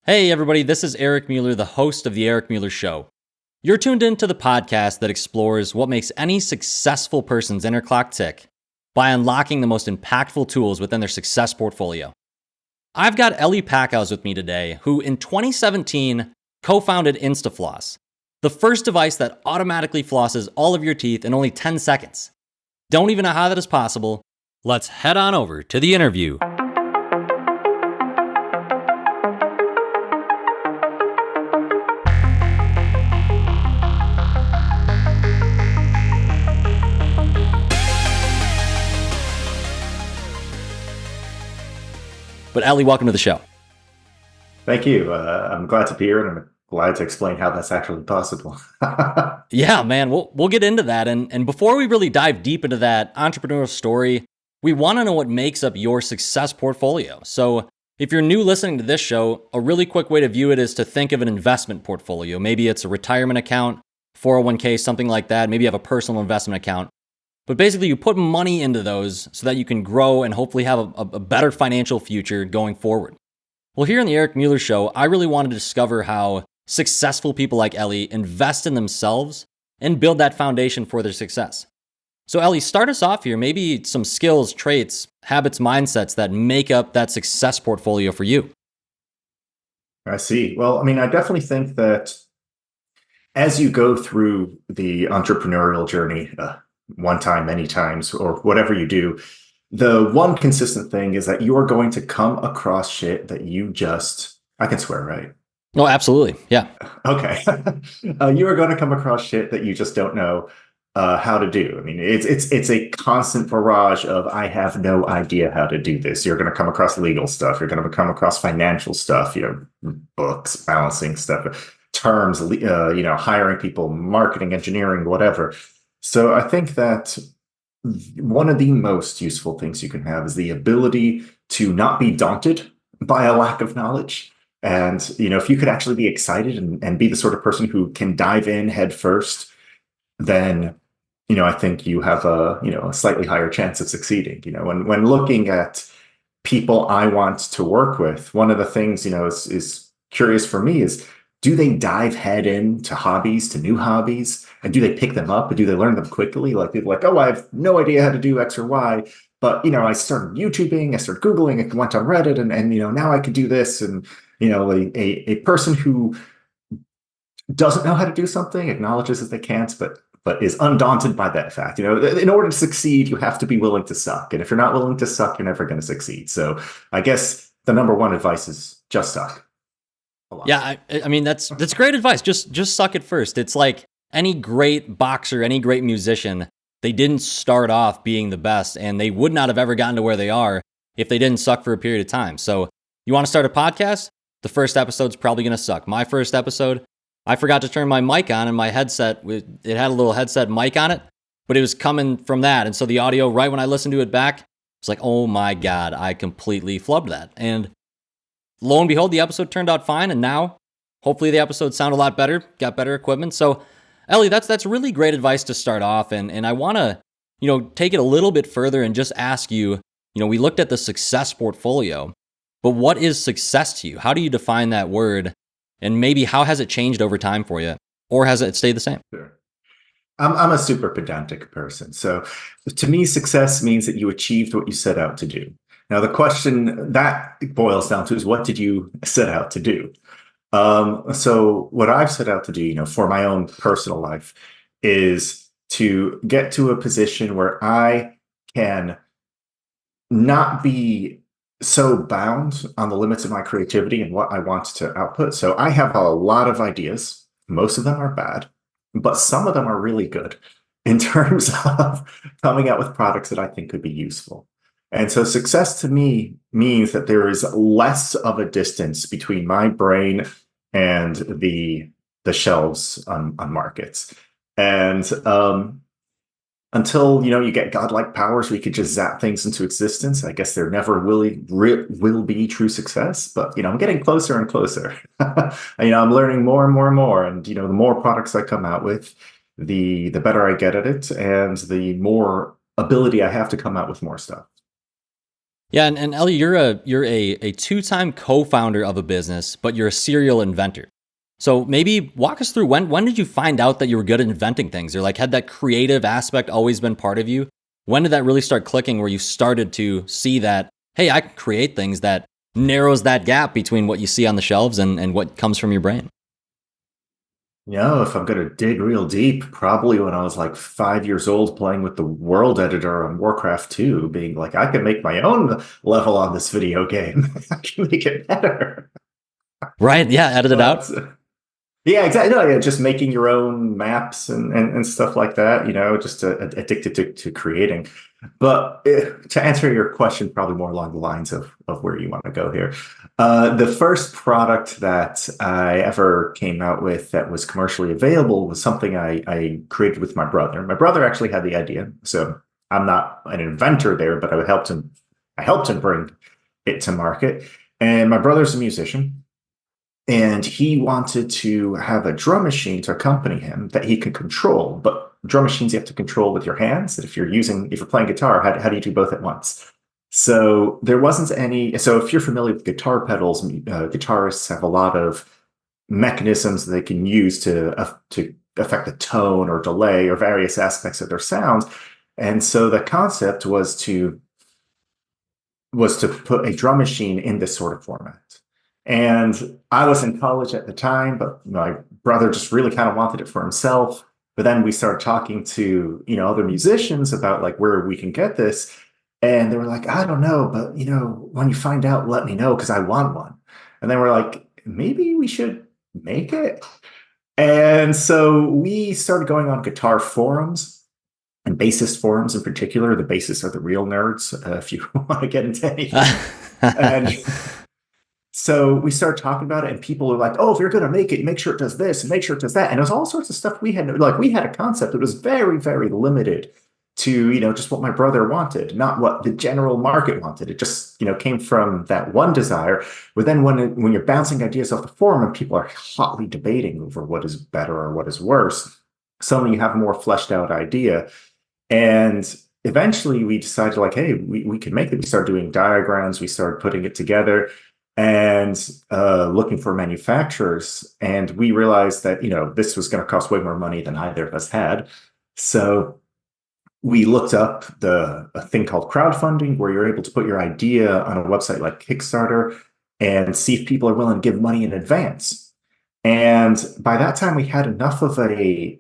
Hey, everybody, this is Eric Mueller, the host of The Eric Mueller Show. You're tuned in to the podcast that explores what makes any successful person's inner clock tick by unlocking the most impactful tools within their success portfolio. I've got Eli Packouz with me today, who in 2017 co-founded Instafloss, the first device that automatically flosses all of your teeth in only 10 seconds. Don't even know how that is possible. Let's head on over to the interview. But Eli, welcome to the show. Thank you. I'm glad to be here, and I'm glad to explain how that's actually possible. Yeah, man, we'll get into that. And before we really dive deep into that entrepreneurial story, we want to know what makes up your success portfolio. So if you're new listening to this show, a really quick way to view it is to think of an investment portfolio. Maybe it's a retirement account, 401k, something like that. Maybe you have a personal investment account. But basically, you put money into those so that you can grow and hopefully have a better financial future going forward. Well, here on the Eric Mueller Show, I really wanted to discover how successful people like Eli invest in themselves and build that foundation for their success. So Eli, start us off here. Maybe some skills, traits, habits, mindsets that make up that success portfolio for you. I see. Well, I definitely think that as you go through the entrepreneurial journey, one time, many times, or whatever you do, the one consistent thing is that you are going to come across shit that I can swear, right? Oh, absolutely. Yeah. Okay. You are going to come across shit that you just don't know how to do. It's a constant barrage of, I have no idea how to do this. You're going to come across legal stuff. You're going to come across financial stuff, books, balancing stuff, terms, hiring people, marketing, engineering, whatever. So I think that one of the most useful things you can have is the ability to not be daunted by a lack of knowledge. And, if you could actually be excited and be the sort of person who can dive in head first, then, I think you have a slightly higher chance of succeeding. When looking at people I want to work with, one of the things, is curious for me is, do they dive head into hobbies, to new hobbies? And do they pick them up? And do they learn them quickly? Like people like, oh, I have no idea how to do X or Y. But, I started YouTubing, I started Googling, I went on Reddit, and now I can do this. And, a person who doesn't know how to do something acknowledges that they can't, but is undaunted by that fact. In order to succeed, you have to be willing to suck. And if you're not willing to suck, you're never going to succeed. So I guess the number one advice is just suck. Yeah, that's great advice. Just suck at first. It's like any great boxer, any great musician, they didn't start off being the best, and they would not have ever gotten to where they are if they didn't suck for a period of time. So you want to start a podcast? The first episode's probably going to suck. My first episode, I forgot to turn my mic on, and my headset, it had a little headset mic on it, but it was coming from that. And so the audio, right when I listened to it back, it's like, oh my God, I completely flubbed that. And lo and behold, the episode turned out fine, and now hopefully the episode sounded a lot better, got better equipment. So, Eli, that's really great advice to start off, and I want to, take it a little bit further and just ask you, we looked at the success portfolio, but what is success to you? How do you define that word, and maybe how has it changed over time for you, or has it stayed the same? Sure. I'm a super pedantic person, so to me, success means that you achieved what you set out to do. Now, the question that boils down to is, what did you set out to do? So what I've set out to do, for my own personal life, is to get to a position where I can not be so bound on the limits of my creativity and what I want to output. So I have a lot of ideas. Most of them are bad, but some of them are really good in terms of coming out with products that I think could be useful. And so success to me means that there is less of a distance between my brain and the shelves on markets. And until you get godlike powers where you could just zap things into existence, I guess there never will be true success. But I'm getting closer and closer. I'm learning more and more and more. And the more products I come out with, the better I get at it, and the more ability I have to come out with more stuff. Yeah, and Ellie, you're a two-time co-founder of a business, but you're a serial inventor. So maybe walk us through when did you find out that you were good at inventing things, or like had that creative aspect always been part of you? When did that really start clicking where you started to see that, hey, I can create things that narrows that gap between what you see on the shelves and what comes from your brain? If I'm going to dig real deep, probably when I was like 5 years old playing with the world editor on Warcraft 2, being like, I can make my own level on this video game. I can make it better. Right? Yeah, edit it But out. yeah, exactly. No, yeah, just making your own maps and stuff like that, just addicted to creating. But to answer your question, probably more along the lines of where you want to go here. The first product that I ever came out with that was commercially available was something I created with my brother. My brother actually had the idea, so I'm not an inventor there, but I helped him bring it to market. And my brother's a musician. And he wanted to have a drum machine to accompany him that he could control. But drum machines you have to control with your hands. And if you're playing guitar, how do you do both at once? So there wasn't any. So if you're familiar with guitar pedals, guitarists have a lot of mechanisms they can use to affect the tone or delay or various aspects of their sounds. And so the concept was to put a drum machine in this sort of format. And I was in college at the time, but my brother just really kind of wanted it for himself. But then we started talking to, other musicians about like where we can get this. And they were like, I don't know, but when you find out, let me know because I want one. And then we're like, maybe we should make it. And so we started going on guitar forums and bassist forums in particular. The bassists are the real nerds, if you want to get into anything. And so we started talking about it, and people were like, "Oh, if you're going to make it, make sure it does this and make sure it does that." And it was all sorts of stuff we had. Like we had a concept that was very, very limited to just what my brother wanted, not what the general market wanted. It just came from that one desire. But then when you're bouncing ideas off the forum and people are hotly debating over what is better or what is worse, suddenly you have a more fleshed out idea. And eventually we decided like, hey, we can make it. We started doing diagrams. We started putting it together and looking for manufacturers. And we realized that, this was going to cost way more money than either of us had. So we looked up a thing called crowdfunding, where you're able to put your idea on a website like Kickstarter and see if people are willing to give money in advance. And by that time, we had enough of a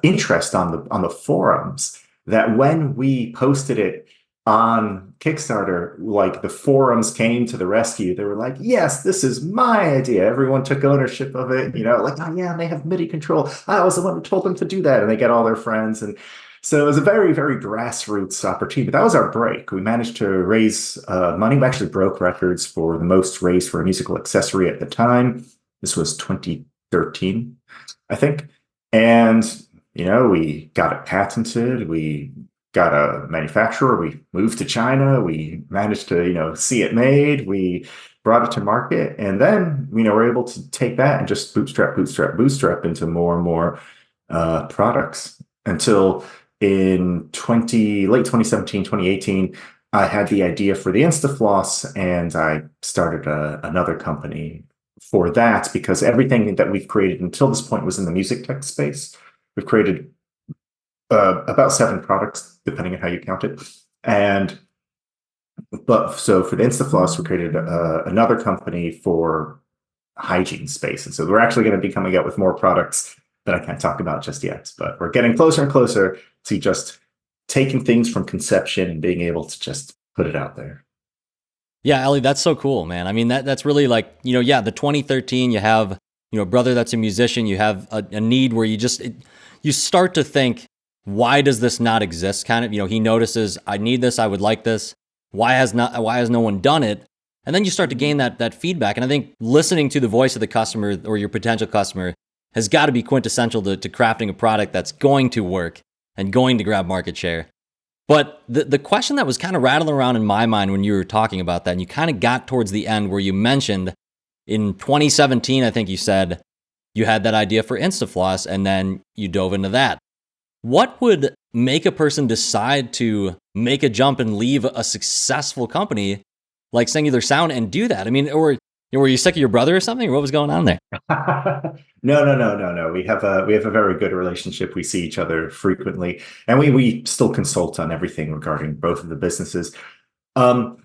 interest on the forums that when we posted it on Kickstarter, like the forums came to the rescue. They were like, yes, this is my idea. Everyone took ownership of it, like, oh yeah, and they have MIDI control. I was the one who told them to do that. And they get all their friends. And so it was a very, very grassroots opportunity. But that was our break. We managed to raise money. We actually broke records for the most raised for a musical accessory at the time. This was 2013, I think. And, we got it patented. We got a manufacturer. We moved to China. We managed to, see it made. We brought it to market. And then, we're able to take that and just bootstrap into more and more products until in late 2017, 2018, I had the idea for the Instafloss and I started another company for that because everything that we've created until this point was in the music tech space. We've created about 7 products, depending on how you count it. But so for the Instafloss, we created another company for hygiene space. And so we're actually going to be coming out with more products that I can't talk about just yet, but we're getting closer and closer to just taking things from conception and being able to just put it out there. Yeah, Ellie, that's so cool, man. I mean, that's really like, the 2013, you have, a brother that's a musician, you have a need where you start to think, why does this not exist? Kind of, he notices, I need this, I would like this. Why has no one done it? And then you start to gain that feedback. And I think listening to the voice of the customer or your potential customer has got to be quintessential to crafting a product that's going to work and going to grab market share. But the question that was kind of rattling around in my mind when you were talking about that, and you kind of got towards the end where you mentioned in 2017, I think you said you had that idea for Instafloss and then you dove into that. what would make a person decide to make a jump and leave a successful company like Singular Sound and do that? I mean, or were you sick of your brother or something? Or what was going on there? No. We have a very good relationship. We see each other frequently, and we still consult on everything regarding both of the businesses. Um,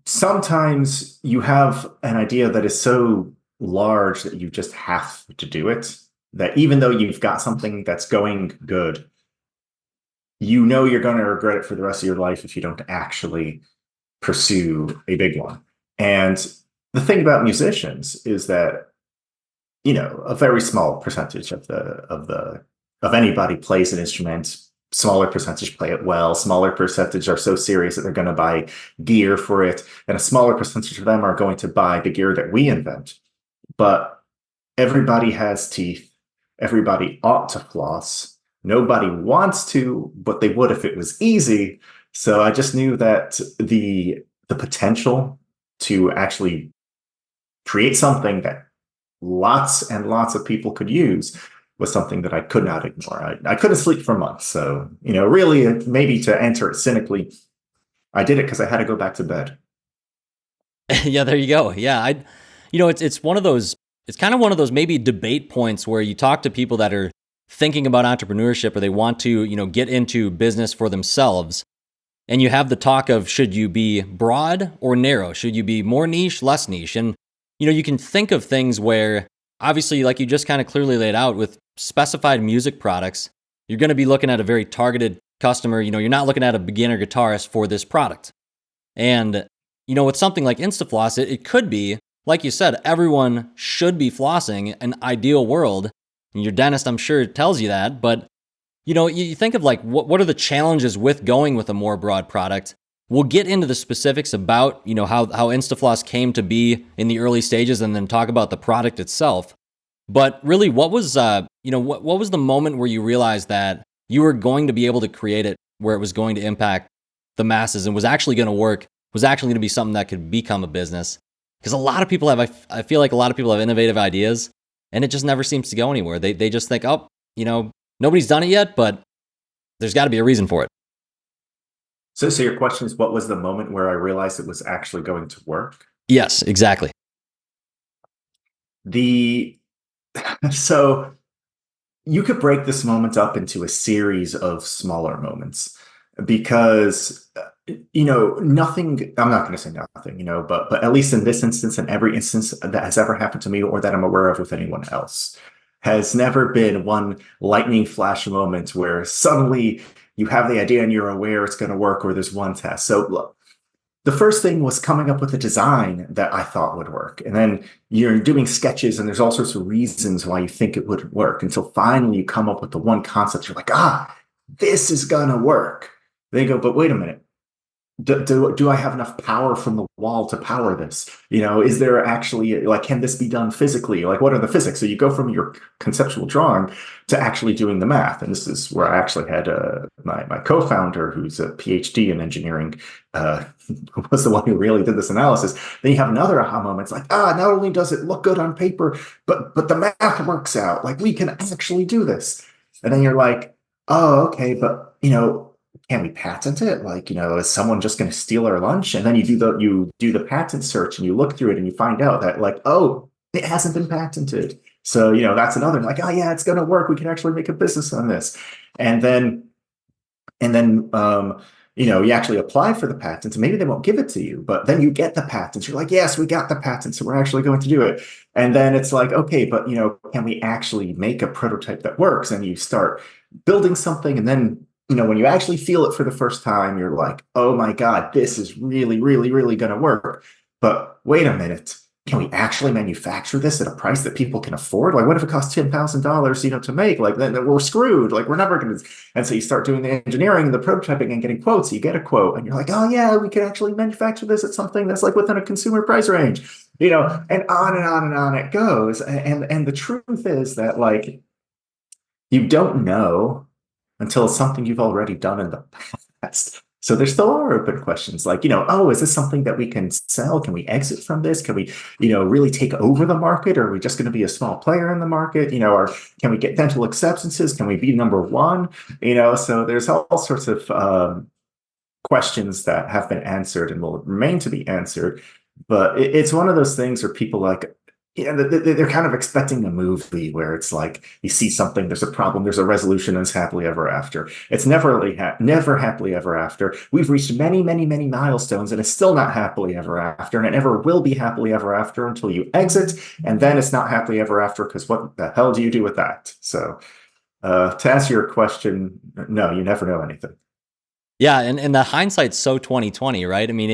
Sometimes you have an idea that is so large that you just have to do it. That even though you've got something that's going good, you know you're going to regret it for the rest of your life if you don't actually pursue a big one. And the thing about musicians is that, a very small percentage of anybody plays an instrument. Smaller percentage play it well. Smaller percentage are so serious that they're going to buy gear for it, and a smaller percentage of them are going to buy the gear that we invent. But everybody has teeth. Everybody ought to floss. Nobody wants to, but they would if it was easy. So I just knew that the potential to actually create something that lots and lots of people could use was something that I could not ignore. I couldn't sleep for months. So, really, maybe to answer it cynically, I did it because I had to go back to bed. Yeah, there you go. Yeah, it's one of those. It's kind of one of those maybe debate points where you talk to people that are thinking about entrepreneurship or they want to, get into business for themselves. And you have the talk of, should you be broad or narrow? Should you be more niche, less niche? And, you can think of things where, obviously, like you just kind of clearly laid out with specified music products, you're going to be looking at a very targeted customer. You're not looking at a beginner guitarist for this product. And, with something like Instafloss, it could be, like you said, everyone should be flossing, an ideal world. And your dentist, I'm sure, tells you that. But, you think of like, what are the challenges with going with a more broad product? We'll get into the specifics about, how Instafloss came to be in the early stages and then talk about the product itself. But really, what was, what was the moment where you realized that you were going to be able to create it where it was going to impact the masses and was actually going to work, was actually going to be something that could become a business? Because a lot of people I feel like a lot of people have innovative ideas and it just never seems to go anywhere. They just think, oh, nobody's done it yet, but there's got to be a reason for it. So your question is, what was the moment where I realized it was actually going to work? Yes, exactly. The So you could break this moment up into a series of smaller moments because nothing, I'm not going to say nothing, but at least in this instance and every instance that has ever happened to me or that I'm aware of with anyone else has never been one lightning flash moment where suddenly you have the idea and you're aware it's going to work, or there's one test. So look, the first thing was coming up with a design that I thought would work. And then you're doing sketches and there's all sorts of reasons why you think it would work until finally you come up with the one concept. You're like, this is going to work. They go, but wait a minute. Do I have enough power from the wall to power this? Is there actually, like, can this be done physically? Like, what are the physics? So you go from your conceptual drawing to actually doing the math. And this is where I actually had my co-founder, who's a PhD in engineering, was the one who really did this analysis. Then you have another aha moment. It's like, not only does it look good on paper, but the math works out. Like, we can actually do this. And then you're like, oh, okay, but, can we patent it? Like, is someone just going to steal our lunch? And then you do the patent search and you look through it and you find out that, like, oh, it hasn't been patented. So, that's another, like, oh yeah, it's going to work. We can actually make a business on this. And then you actually apply for the patents and maybe they won't give it to you, but then you get the patents. You're like, yes, we got the patents. So we're actually going to do it. And then it's like, okay, but, can we actually make a prototype that works? And you start building something. And then, when you actually feel it for the first time, you're like, oh my God, this is really, really, really going to work. But wait a minute, can we actually manufacture this at a price that people can afford? Like, what if it costs $10,000, to make? Like, then we're screwed. Like, we're never going to. And so you start doing the engineering and the prototyping and getting quotes. You get a quote and you're like, oh yeah, we could actually manufacture this at something that's like within a consumer price range, and on and on and on it goes. And the truth is that, like, you don't know until it's something you've already done in the past. So there still are open questions like, oh, is this something that we can sell? Can we exit from this? Can we, really take over the market? Or are we just going to be a small player in the market? Or can we get dental acceptances? Can we be number one? So there's all sorts of questions that have been answered and will remain to be answered. But it's one of those things where people like, they're kind of expecting a movie where it's like you see something, there's a problem, there's a resolution, and it's happily ever after. It's never happily ever after. We've reached many, many, many milestones, and it's still not happily ever after, and it never will be happily ever after until you exit, and then it's not happily ever after because what the hell do you do with that? So, to answer your question, no, you never know anything. Yeah, and the hindsight's so 2020, right? I mean,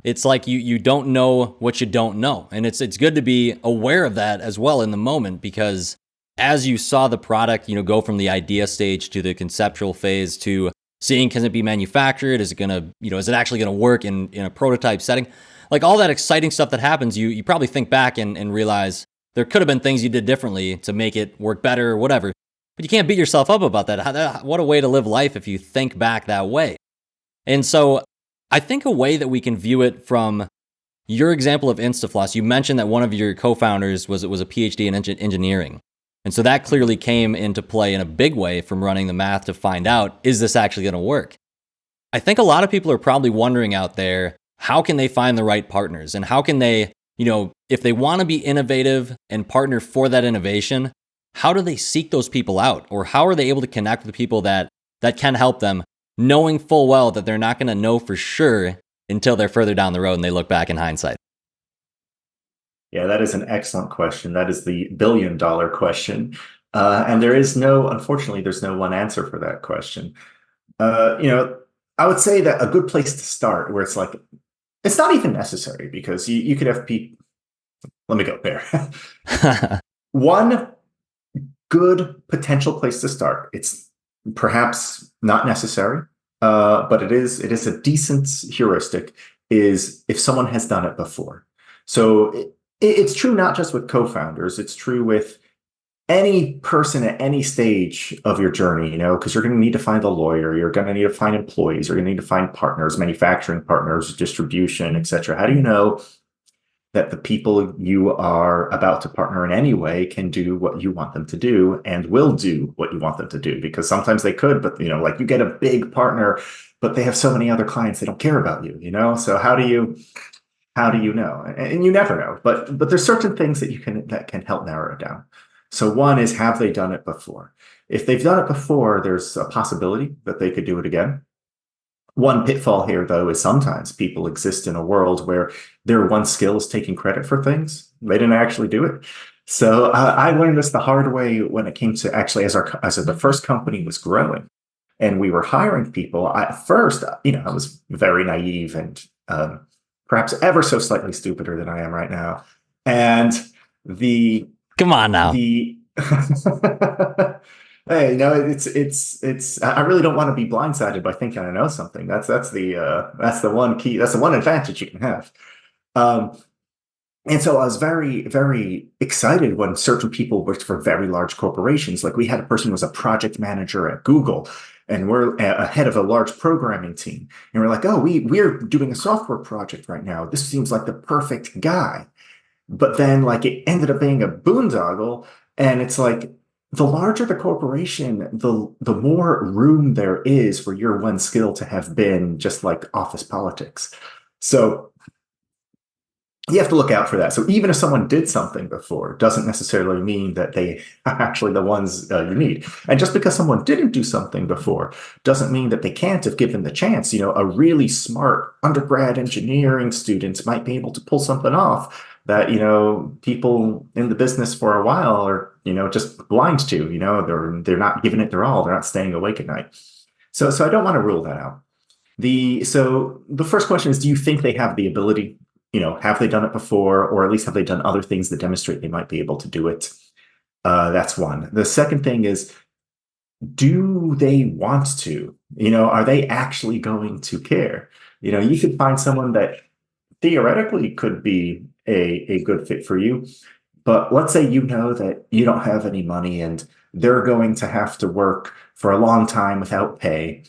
it's like you don't know what you don't know, and it's good to be aware of that as well in the moment, because as you saw the product, go from the idea stage to the conceptual phase to seeing, can it be manufactured? Is it gonna, is it actually gonna work in a prototype setting? Like all that exciting stuff that happens, you probably think back and realize there could have been things you did differently to make it work better or whatever. But you can't beat yourself up about that. What a way to live life if you think back that way. And so I think a way that we can view it from your example of Instafloss, you mentioned that one of your co-founders was a PhD in engineering. And so that clearly came into play in a big way from running the math to find out, is this actually going to work? I think a lot of people are probably wondering out there, how can they find the right partners? And how can they, if they want to be innovative and partner for that innovation, how do they seek those people out? Or how are they able to connect with people that can help them, knowing full well that they're not going to know for sure until they're further down the road and they look back in hindsight? Yeah, that is an excellent question. That is the billion-dollar question. And unfortunately, there's no one answer for that question. I would say that a good place to start where it's like, it's not even necessary because you could have people, let me go there. One good potential place to start. It's perhaps not necessary, but it is a decent heuristic, is if someone has done it before. So it's true not just with co-founders, it's true with any person at any stage of your journey, because you're going to need to find a lawyer, you're going to need to find employees, you're going to need to find partners, manufacturing partners, distribution, etc. How do you know that the people you are about to partner in any way can do what you want them to do and will do what you want them to do? Because sometimes they could, but like you get a big partner, but they have so many other clients, they don't care about you, So how do you know? And you never know, but there's certain things that can help narrow it down. So one is, have they done it before? If they've done it before, there's a possibility that they could do it again. One pitfall here, though, is sometimes people exist in a world where their one skill is taking credit for things. They didn't actually do it. So I learned this the hard way when it came to actually as the first company was growing and we were hiring people. At first, I was very naive and perhaps ever so slightly stupider than I am right now. And come on now. Hey, it's. I really don't want to be blindsided by thinking I know something. That's the one key. That's the one advantage you can have. And so I was very, very excited when certain people worked for very large corporations. Like we had a person who was a project manager at Google, and we're ahead of a large programming team. And we're like, oh, we're doing a software project right now. This seems like the perfect guy. But then like it ended up being a boondoggle, and it's like, the larger the corporation, the more room there is for your one skill to have been just like office politics. So you have to look out for that. So even if someone did something before, doesn't necessarily mean that they are actually the ones you need. And just because someone didn't do something before doesn't mean that they can't if given the chance. A really smart undergrad engineering student might be able to pull something off that, people in the business for a while are, just blind to, they're not giving it their all. They're not staying awake at night. So I don't want to rule that out. So the first question is, do you think they have the ability? Have they done it before, or at least have they done other things that demonstrate they might be able to do it? That's one. The second thing is, do they want to? Are they actually going to care? You could find someone that theoretically could be a good fit for you. But let's say that you don't have any money and they're going to have to work for a long time without pay.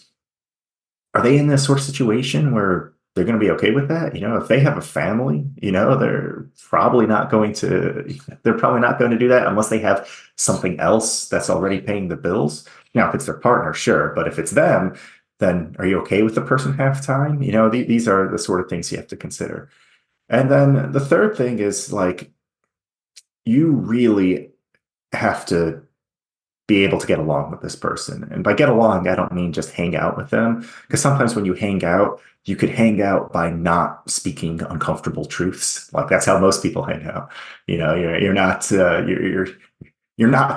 are they in this sort of situation where they're going to be okay with that? If they have a family, they're probably not going to do that unless they have something else that's already paying the bills. Now, if it's their partner, sure. But if it's them, then are you okay with the person half time? These are the sort of things you have to consider. And then the third thing is like, you really have to be able to get along with this person. And by get along, I don't mean just hang out with them. Because sometimes when you hang out, you could hang out by not speaking uncomfortable truths. Like that's how most people hang out. You're not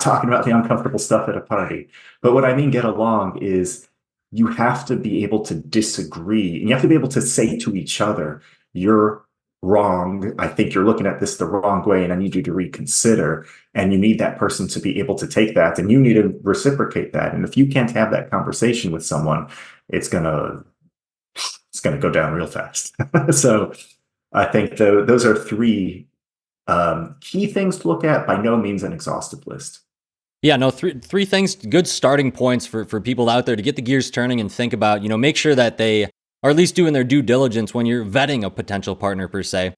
talking about the uncomfortable stuff at a party. But what I mean get along is you have to be able to disagree and you have to be able to say to each other, you're wrong. I think you're looking at this the wrong way and I need you to reconsider. And you need that person to be able to take that and you need to reciprocate that. And if you can't have that conversation with someone, it's gonna go down real fast. So I think those are three key things to look at. By no means an exhaustive list. Yeah, no, three things, good starting points for people out there to get the gears turning and think about, make sure that they are at least doing their due diligence when you're vetting a potential partner per se.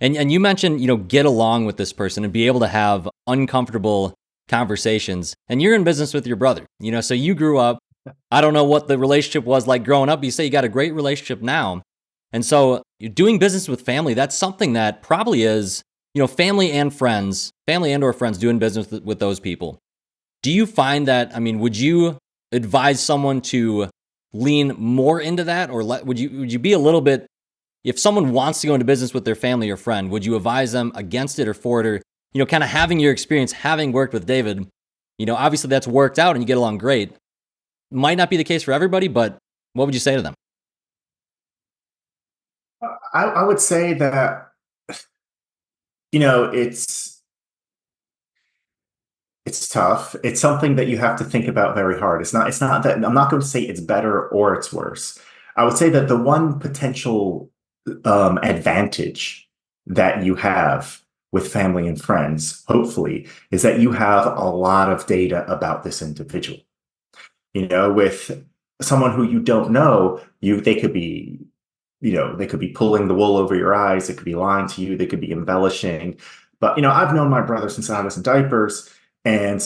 And you mentioned, get along with this person and be able to have uncomfortable conversations. And you're in business with your brother, so you grew up. I don't know what the relationship was like growing up. You say you got a great relationship now. And so you're doing business with family. That's something that probably is, family and or friends doing business with those people. Do you find that, would you advise someone to lean more into that, or would you be a little bit, if someone wants to go into business with their family or friend, would you advise them against it or for it, or, kind of having your experience, having worked with David, obviously that's worked out and you get along great. Might not be the case for everybody, but what would you say to them? I would say that, it's tough. It's something that you have to think about very hard. It's not that I'm not going to say it's better or it's worse. I would say that the one potential advantage that you have with family and friends, hopefully, is that you have a lot of data about this individual. With someone who you don't know, they could be, they could be pulling the wool over your eyes. They could be lying to you. They could be embellishing. But, I've known my brother since I was in diapers. And,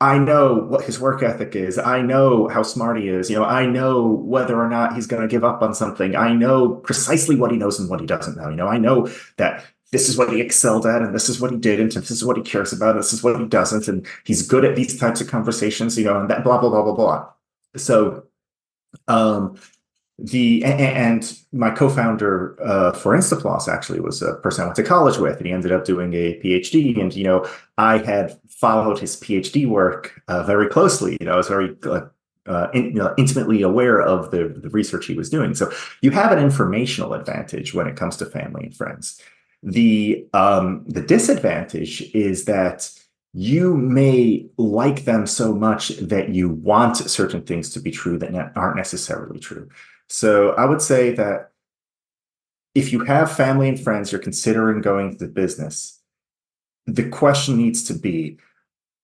I know what his work ethic is. I know how smart he is. I know whether or not he's going to give up on something. I know precisely what he knows and what he doesn't know. I know that this is what he excelled at and this is what he did and this is what he cares about. And this is what he doesn't. And he's good at these types of conversations, and that blah, blah, blah, blah, blah. So, and my co-founder for Instafloss actually was a person I went to college with, and he ended up doing a PhD. And I had followed his PhD work very closely. I was very intimately aware of the research he was doing. So you have an informational advantage when it comes to family and friends. The disadvantage is that you may like them so much that you want certain things to be true that aren't necessarily true. So I would say that if you have family and friends, you're considering going into business, the question needs to be,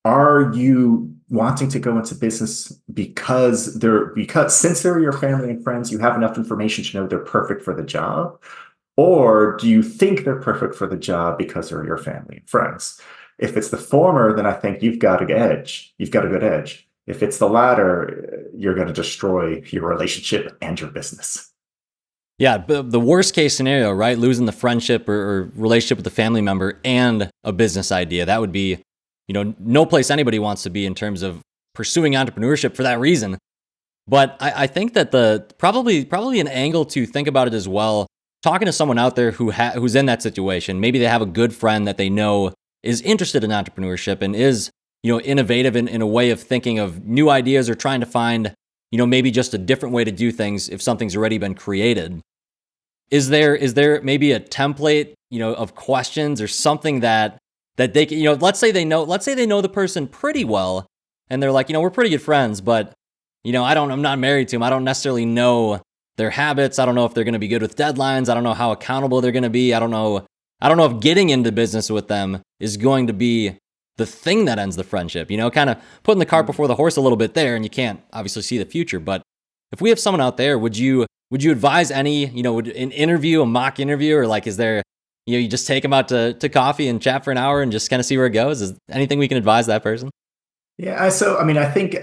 are you wanting to go into business because since they're your family and friends, you have enough information to know they're perfect for the job? Or do you think they're perfect for the job because they're your family and friends? If it's the former, then I think you've got a good edge. If it's the latter, you're going to destroy your relationship and your business. Yeah, the worst case scenario, right? Losing the friendship or relationship with the family member and a business idea. That would be, no place anybody wants to be in terms of pursuing entrepreneurship for that reason. But I think that probably an angle to think about it as well, talking to someone out there who's in that situation, maybe they have a good friend that they know is interested in entrepreneurship and is, innovative in a way of thinking of new ideas or trying to find, maybe just a different way to do things if something's already been created. Is there maybe a template, of questions or something that they can, let's say they know the person pretty well and they're like, we're pretty good friends, but, I'm not married to them. I don't necessarily know their habits. I don't know if they're going to be good with deadlines. I don't know how accountable they're going to be. I don't know if getting into business with them is going to be the thing that ends the friendship, kind of putting the cart before the horse a little bit there, and you can't obviously see the future, but if we have someone out there, would you advise any, an interview, a mock interview, or like, is there, you just take them out to coffee and chat for an hour and just kind of see where it goes? Is anything we can advise that person? Yeah. So, I mean, I think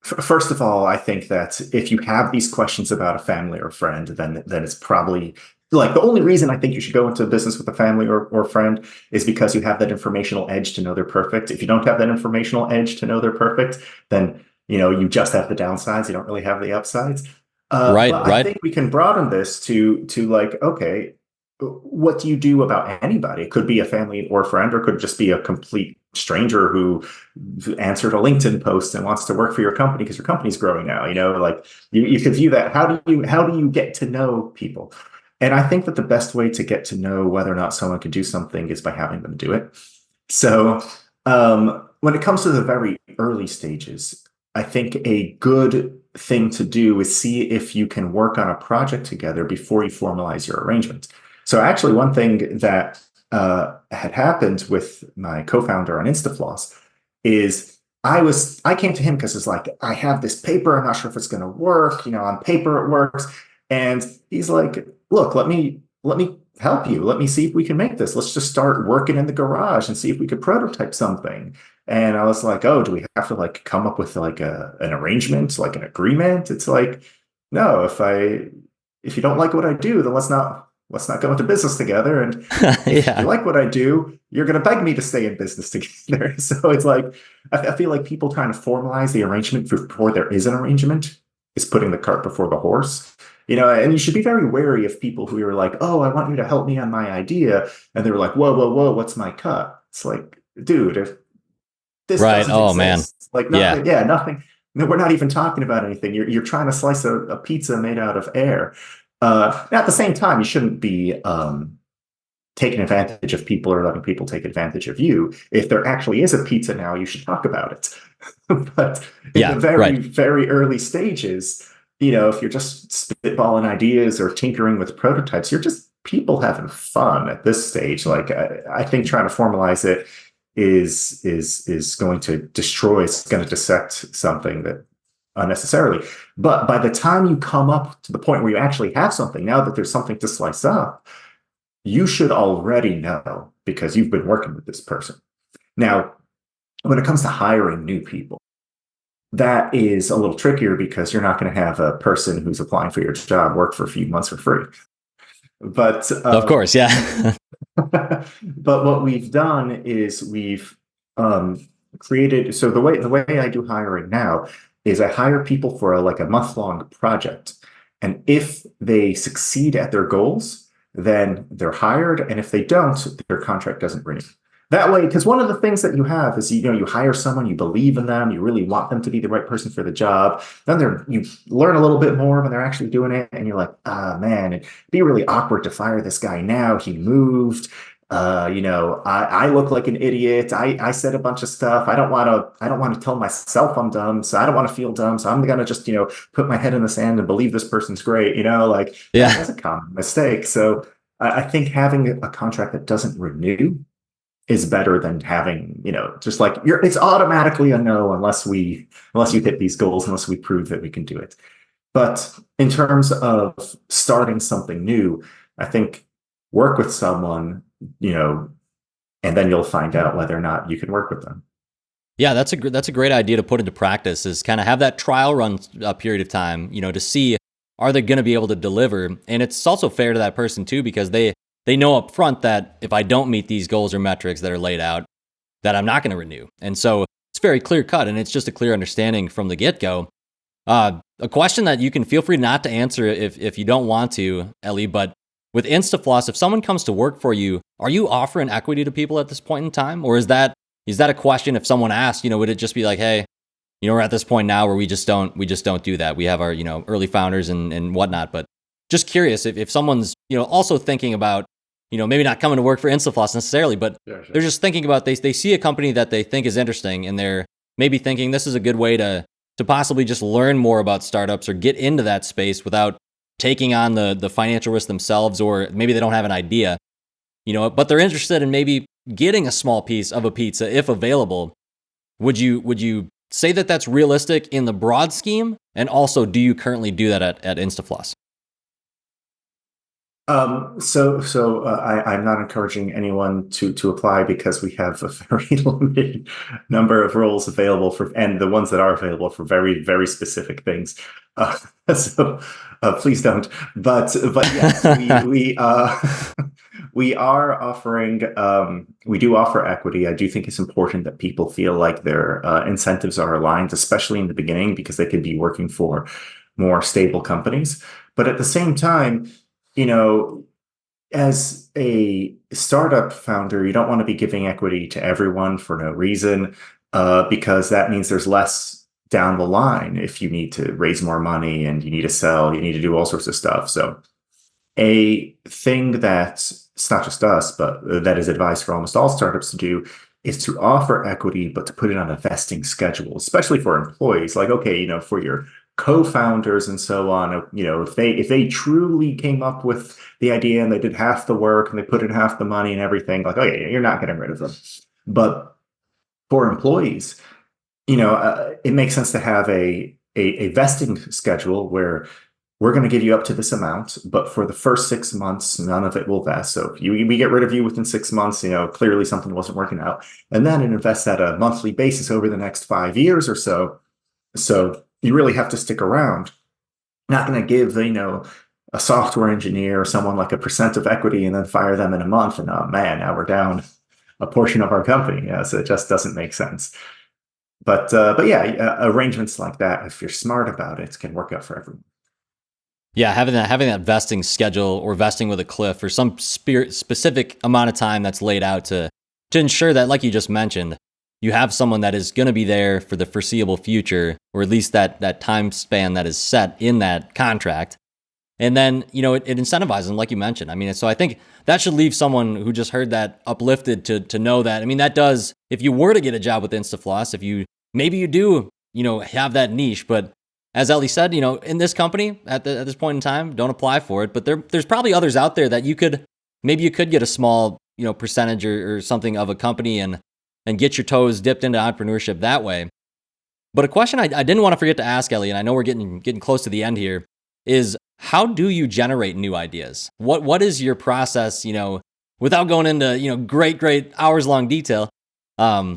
first of all, I think that if you have these questions about a family or friend, then it's probably like the only reason I think you should go into business with a family or friend is because you have that informational edge to know they're perfect. If you don't have that informational edge to know they're perfect, then you just have the downsides. You don't really have the upsides. Right, But I right. think we can broaden this to like, okay, what do you do about anybody? It could be a family or friend, or it could just be a complete stranger who answered a LinkedIn post and wants to work for your company because your company's growing now. Like you could view that. How do you get to know people? And I think that the best way to get to know whether or not someone can do something is by having them do it. So when it comes to the very early stages, I think a good thing to do is see if you can work on a project together before you formalize your arrangement. So actually, one thing that had happened with my co-founder on Instafloss is I came to him because it's like, I have this paper, I'm not sure if it's going to work. On paper it works, and he's like, look, let me help you. Let me see if we can make this. Let's just start working in the garage and see if we could prototype something. And I was like, oh, do we have to like come up with like an arrangement, like an agreement? It's like, no, if you don't like what I do, then let's not go into business together. And if you Yeah. like what I do, you're going to beg me to stay in business together. So it's like, I feel like people trying to formalize the arrangement before there is an arrangement is putting the cart before the horse. And you should be very wary of people who are like, oh, I want you to help me on my idea. And they were like, whoa, whoa, whoa, what's my cut? It's like, dude, if this Right. doesn't Oh man. exist, like Yeah. nothing, yeah, nothing. No, we're not even talking about anything. You're trying to slice a pizza made out of air. At the same time, you shouldn't be taking advantage of people or letting people take advantage of you. If there actually is a pizza now, you should talk about it. But in the Yeah. very, Right. very early stages, if you're just spitballing ideas or tinkering with prototypes, you're just people having fun at this stage. Like I think trying to formalize it is going to destroy, it's going to dissect something that unnecessarily. But by the time you come up to the point where you actually have something, now that there's something to slice up, you should already know because you've been working with this person. Now, when it comes to hiring new people, that is a little trickier because you're not going to have a person who's applying for your job work for a few months for free. But Of course. Yeah. but what we've done is we've created. So the way I do hiring now is I hire people for like a month-long project, and if they succeed at their goals, then they're hired, and if they don't, their contract doesn't renew. That way, because one of the things that you have is you hire someone, you believe in them, you really want them to be the right person for the job. Then you learn a little bit more when they're actually doing it, and you're like, ah, man, it'd be really awkward to fire this guy now. He moved. I look like an idiot. I said a bunch of stuff. I don't want to tell myself I'm dumb, so I don't want to feel dumb. So I'm gonna just put my head in the sand and believe this person's great. Like that's Yeah. a common mistake. So I think having a contract that doesn't renew is better than having, just like it's automatically a no unless you hit these goals, unless we prove that we can do it. But in terms of starting something new, I think work with someone, and then you'll find out whether or not you can work with them. Yeah, that's a great idea to put into practice. Is kind of have that trial run period of time, to see are they going to be able to deliver, and it's also fair to that person too because they know up front that if I don't meet these goals or metrics that are laid out, that I'm not going to renew, and so it's very clear cut, and it's just a clear understanding from the get go. A question that you can feel free not to answer if you don't want to, Ellie, but with Instafloss, if someone comes to work for you, are you offering equity to people at this point in time, or is that a question if someone asked, would it just be like, hey, we're at this point now where we just don't do that. We have our, early founders and whatnot, but just curious if someone's, also thinking about, maybe not coming to work for Instafloss necessarily, but Sure, sure. they're just thinking about, they see a company that they think is interesting and they're maybe thinking this is a good way to possibly just learn more about startups or get into that space without taking on the financial risk themselves, or maybe they don't have an idea, but they're interested in maybe getting a small piece of a pizza if available. Would you say that that's realistic in the broad scheme? And also, do you currently do that at Instafloss? I'm not encouraging anyone to apply because we have a very limited number of roles available for, and the ones that are available for very, very specific things. Uh, so please don't. But yes, we are offering, we do offer equity. I do think it's important that people feel like their incentives are aligned, especially in the beginning, because they could be working for more stable companies. But at the same time, you know, as a startup founder, you don't want to be giving equity to everyone for no reason, because that means there's less down the line if you need to raise more money and you need to sell, you need to do all sorts of stuff. So a thing that it's not just us, but that is advice for almost all startups to do is to offer equity, but to put it on a vesting schedule, especially for employees. Like, okay, for your co-founders and so on, if they truly came up with the idea and they did half the work and they put in half the money and everything, like, oh yeah, you're not getting rid of them. But for employees, it makes sense to have a vesting schedule where we're going to give you up to this amount, but for the first 6 months, none of it will vest. So if we get rid of you within 6 months, clearly something wasn't working out. And then it invests at a monthly basis over the next 5 years or so. So you really have to stick around. Not going to give, a software engineer or someone like a percent of equity and then fire them in a month. And oh man, now we're down a portion of our company. Yeah, so it just doesn't make sense. But yeah, arrangements like that, if you're smart about it, can work out for everyone. Yeah, having that vesting schedule or vesting with a cliff or some specific amount of time that's laid out to ensure that, like you just mentioned, you have someone that is going to be there for the foreseeable future, or at least that time span that is set in that contract. And then, it incentivizes them, like you mentioned. I mean, so I think that should leave someone who just heard that uplifted to know that. I mean, that does, if you were to get a job with Instafloss, maybe you do, have that niche, but as Eli said, in this company at this point in time, don't apply for it. But there's probably others out there that you could get a small, percentage or something of a company and get your toes dipped into entrepreneurship that way. But a question I didn't want to forget to ask, Eli, and I know we're getting close to the end here, is how do you generate new ideas? What is your process, without going into, great hours long detail,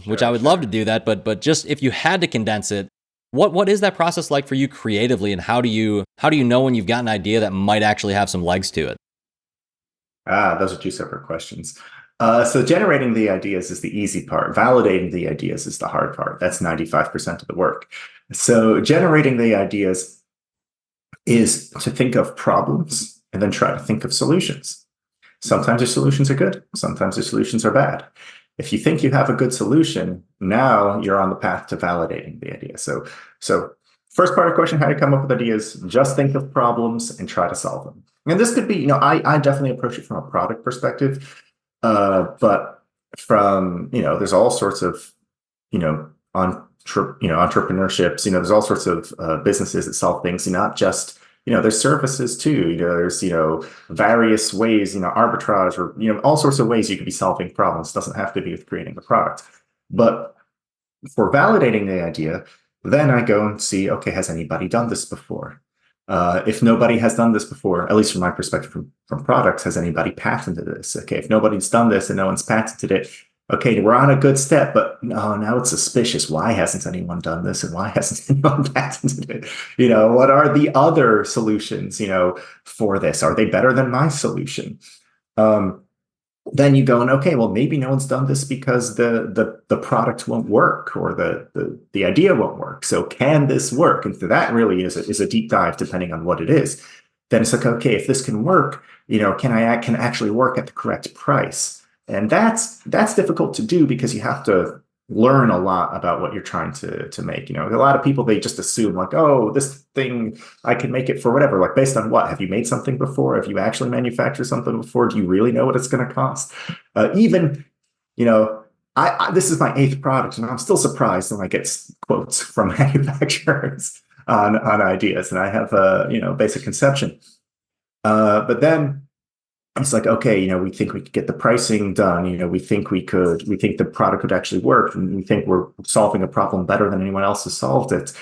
which I would love to do that, but just if you had to condense it, what is that process like for you creatively, and how do you know when you've got an idea that might actually have some legs to it? Those are two separate questions. So generating the ideas is the easy part. Validating the ideas is the hard part. That's 95% of the work. So generating the ideas is to think of problems and then try to think of solutions. Sometimes your solutions are good. Sometimes your solutions are bad. If you think you have a good solution, now you're on the path to validating the idea. So first part of the question, how to come up with ideas, just think of problems and try to solve them. And this could be, I definitely approach it from a product perspective, but from, there's all sorts of, entrepreneurships, there's all sorts of businesses that solve things, not just, there's services too, there's, various ways, arbitrage or, all sorts of ways you could be solving problems. It doesn't have to be with creating a product. But for validating the idea, then I go and see, okay, has anybody done this before? If nobody has done this before, at least from my perspective from products, has anybody patented this? Okay, if nobody's done this and no one's patented it, okay, we're on a good step, but no, now it's suspicious. Why hasn't anyone done this? And why hasn't anyone patented it? What are the other solutions, for this? Are they better than my solution? Then you go and, okay, well, maybe no one's done this because the product won't work or the idea won't work. So can this work? And so that really is a deep dive, depending on what it is. Then it's like, okay, if this can work, can actually work at the correct price? And that's difficult to do because you have to learn a lot about what you're trying to make. A lot of people, they just assume like, oh, this thing, I can make it for whatever. Like, based on what? Have you made something before? Have you actually manufactured something before? Do you really know what it's going to cost? Even, this is my 8th product, and I'm still surprised when I get quotes from manufacturers on ideas, and I have a basic conception. But then it's like, okay, we think we could get the pricing done. We think the product would actually work, and we think we're solving a problem better than anyone else has solved it.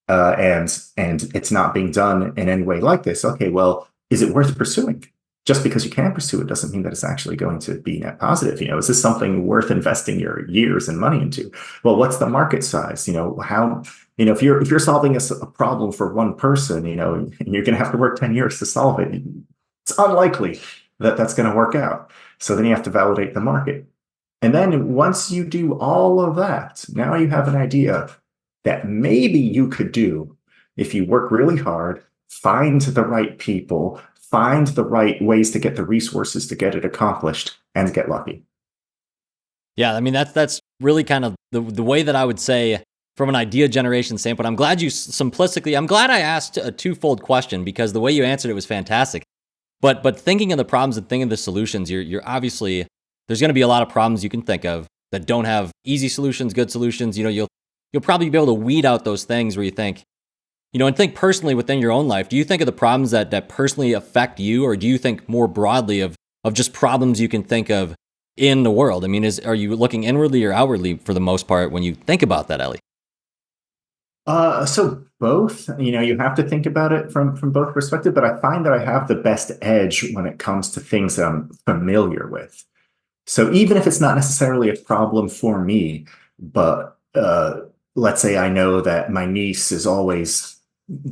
And it's not being done in any way like this. Okay, well, is it worth pursuing? Just because you can pursue it doesn't mean that it's actually going to be net positive. Is this something worth investing your years and money into? Well, what's the market size? How, if you're solving a problem for one person, and you're going to have to work 10 years to solve it, it's unlikely that that's going to work out. So then you have to validate the market. And then once you do all of that, now you have an idea that maybe you could do if you work really hard, find the right people, find the right ways to get the resources to get it accomplished, and get lucky. Yeah, I mean, that's really kind of the way that I would say from an idea generation standpoint. I'm glad I'm glad I asked a twofold question, because the way you answered it was fantastic. But thinking of the problems and thinking of the solutions, you're obviously, there's going to be a lot of problems you can think of that don't have easy solutions, good solutions. You'll probably be able to weed out those things where you think, and think personally within your own life. Do you think of the problems that personally affect you, or do you think more broadly of just problems you can think of in the world? I mean, are you looking inwardly or outwardly for the most part when you think about that, Eli? So both, you have to think about it from both perspectives, but I find that I have the best edge when it comes to things that I'm familiar with. So even if it's not necessarily a problem for me, but let's say I know that my niece is always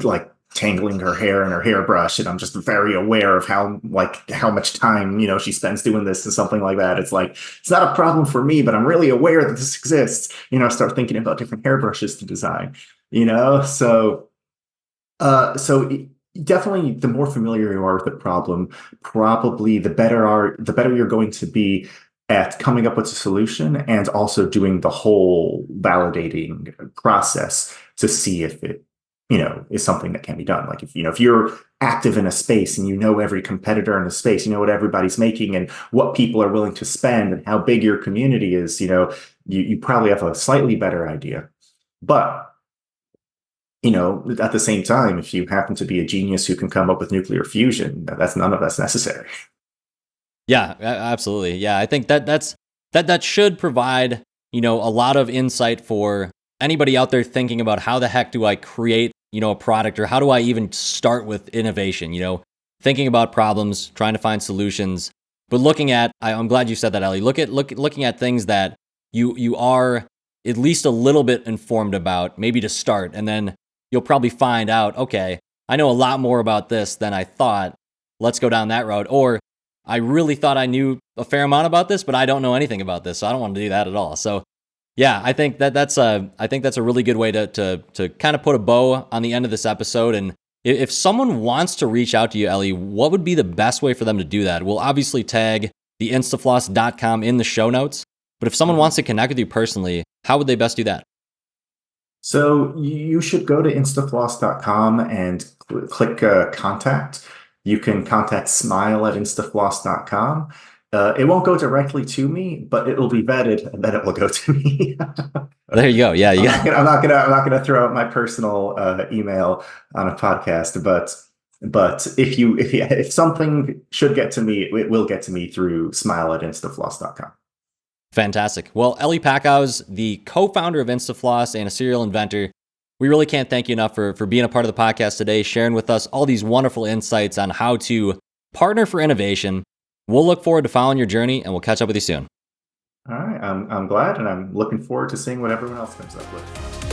like tangling her hair in her hairbrush, and I'm just very aware of how much time she spends doing this and something like that. It's like, it's not a problem for me, but I'm really aware that this exists. Start thinking about different hairbrushes to design. So definitely, the more familiar you are with the problem, probably the better you're going to be at coming up with a solution, and also doing the whole validating process to see if it is something that can be done. Like, if you're active in a space and every competitor in a space, what everybody's making and what people are willing to spend and how big your community is, you probably have a slightly better idea. But at the same time, if you happen to be a genius who can come up with nuclear fusion, none of that's necessary. Yeah, absolutely. Yeah, I think that should provide, a lot of insight for anybody out there thinking about how the heck do I create, a product, or how do I even start with innovation, thinking about problems, trying to find solutions, but I'm glad you said that, Ellie. Looking at things that you are at least a little bit informed about, maybe to start, and then you'll probably find out, okay, I know a lot more about this than I thought. Let's go down that road. Or I really thought I knew a fair amount about this, but I don't know anything about this, so I don't want to do that at all. So yeah, I think that's a really good way to kind of put a bow on the end of this episode. And if someone wants to reach out to you, Ellie, what would be the best way for them to do that? We'll obviously tag the instafloss.com in the show notes, but if someone wants to connect with you personally, how would they best do that? So you should go to instafloss.com and click contact. You can contact smile@instafloss.com. It won't go directly to me, but it will be vetted, and then it will go to me. There you go. Yeah, I'm not gonna throw out my personal email on a podcast, but if something should get to me, it will get to me through smile@instafloss.com. Fantastic. Well, Eli Packouz, the co-founder of Instafloss and a serial inventor, we really can't thank you enough for being a part of the podcast today, sharing with us all these wonderful insights on how to partner for innovation. We'll look forward to following your journey, and we'll catch up with you soon. All right. I'm glad, and I'm looking forward to seeing what everyone else comes up with.